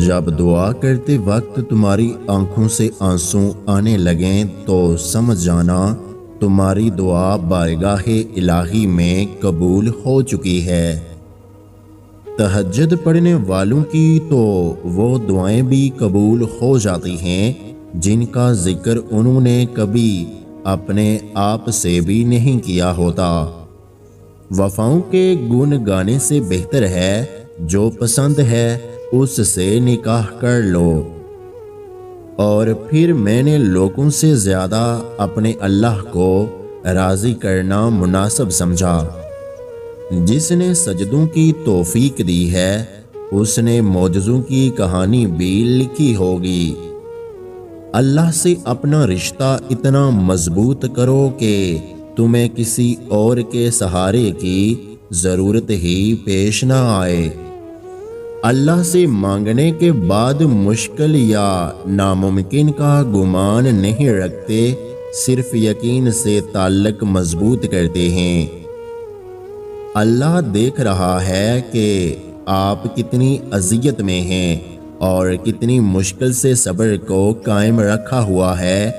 جب دعا کرتے وقت تمہاری آنکھوں سے آنسو آنے لگیں تو سمجھ جانا تمہاری دعا بارگاہ الہی میں قبول ہو چکی ہے۔ تہجد پڑھنے والوں کی تو وہ دعائیں بھی قبول ہو جاتی ہیں جن کا ذکر انہوں نے کبھی اپنے آپ سے بھی نہیں کیا ہوتا۔ وفاؤں کے گن گانے سے بہتر ہے جو پسند ہے اس سے نکاح کر لو۔ اور پھر میں نے لوگوں سے زیادہ اپنے اللہ کو راضی کرنا مناسب سمجھا۔ جس نے سجدوں کی توفیق دی ہے اس نے معجزوں کی کہانی بھی لکھی ہوگی۔ اللہ سے اپنا رشتہ اتنا مضبوط کرو کہ تمہیں کسی اور کے سہارے کی ضرورت ہی پیش نہ آئے۔ اللہ سے مانگنے کے بعد مشکل یا ناممکن کا گمان نہیں رکھتے، صرف یقین سے تعلق مضبوط کرتے ہیں۔ اللہ دیکھ رہا ہے کہ آپ کتنی اذیت میں ہیں اور کتنی مشکل سے صبر کو قائم رکھا ہوا ہے۔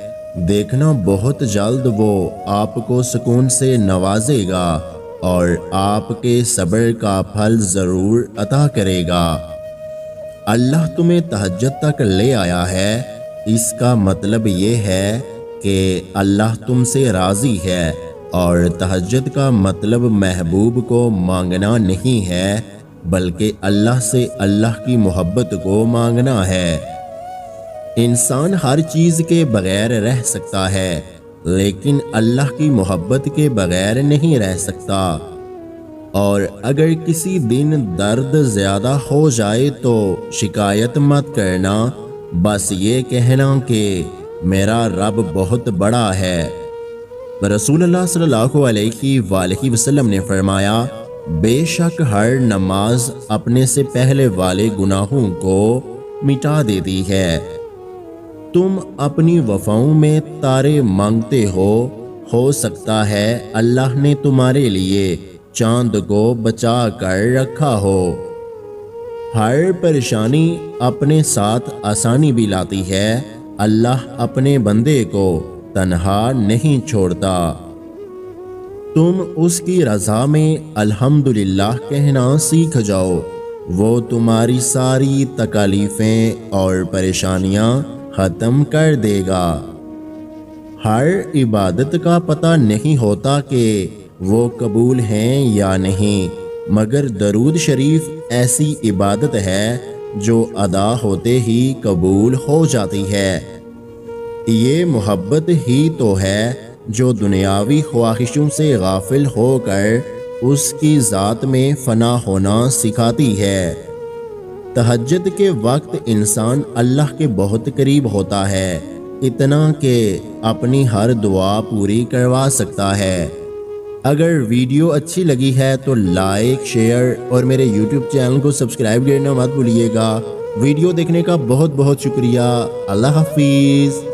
دیکھنا بہت جلد وہ آپ کو سکون سے نوازے گا اور آپ کے صبر کا پھل ضرور عطا کرے گا۔ اللہ تمہیں تہجد تک لے آیا ہے، اس کا مطلب یہ ہے کہ اللہ تم سے راضی ہے، اور تہجد کا مطلب محبوب کو مانگنا نہیں ہے بلکہ اللہ سے اللہ کی محبت کو مانگنا ہے۔ انسان ہر چیز کے بغیر رہ سکتا ہے لیکن اللہ کی محبت کے بغیر نہیں رہ سکتا۔ اور اگر کسی دن درد زیادہ ہو جائے تو شکایت مت کرنا، بس یہ کہنا کہ میرا رب بہت بڑا ہے۔ رسول اللہ صلی اللہ علیہ وآلہ وسلم نے فرمایا، بے شک ہر نماز اپنے سے پہلے والے گناہوں کو مٹا دیتی ہے۔ تم اپنی وفاؤں میں تارے مانگتے ہو سکتا ہے اللہ نے تمہارے لیے چاند کو بچا کر رکھا ہو۔ ہر پریشانی اپنے ساتھ آسانی بھی لاتی ہے، اللہ اپنے بندے کو تنہا نہیں چھوڑتا۔ تم اس کی رضا میں الحمدللہ کہنا سیکھ جاؤ، وہ تمہاری ساری تکالیفیں اور پریشانیاں ختم کر دے گا۔ ہر عبادت کا پتہ نہیں ہوتا کہ وہ قبول ہیں یا نہیں، مگر درود شریف ایسی عبادت ہے جو ادا ہوتے ہی قبول ہو جاتی ہے۔ یہ محبت ہی تو ہے جو دنیاوی خواہشوں سے غافل ہو کر اس کی ذات میں فنا ہونا سکھاتی ہے۔ تہجد کے وقت انسان اللہ کے بہت قریب ہوتا ہے، اتنا کہ اپنی ہر دعا پوری کروا سکتا ہے۔ اگر ویڈیو اچھی لگی ہے تو لائک، شیئر اور میرے یوٹیوب چینل کو سبسکرائب کرنا مت بھولیے گا۔ ویڈیو دیکھنے کا بہت بہت شکریہ۔ اللہ حافظ۔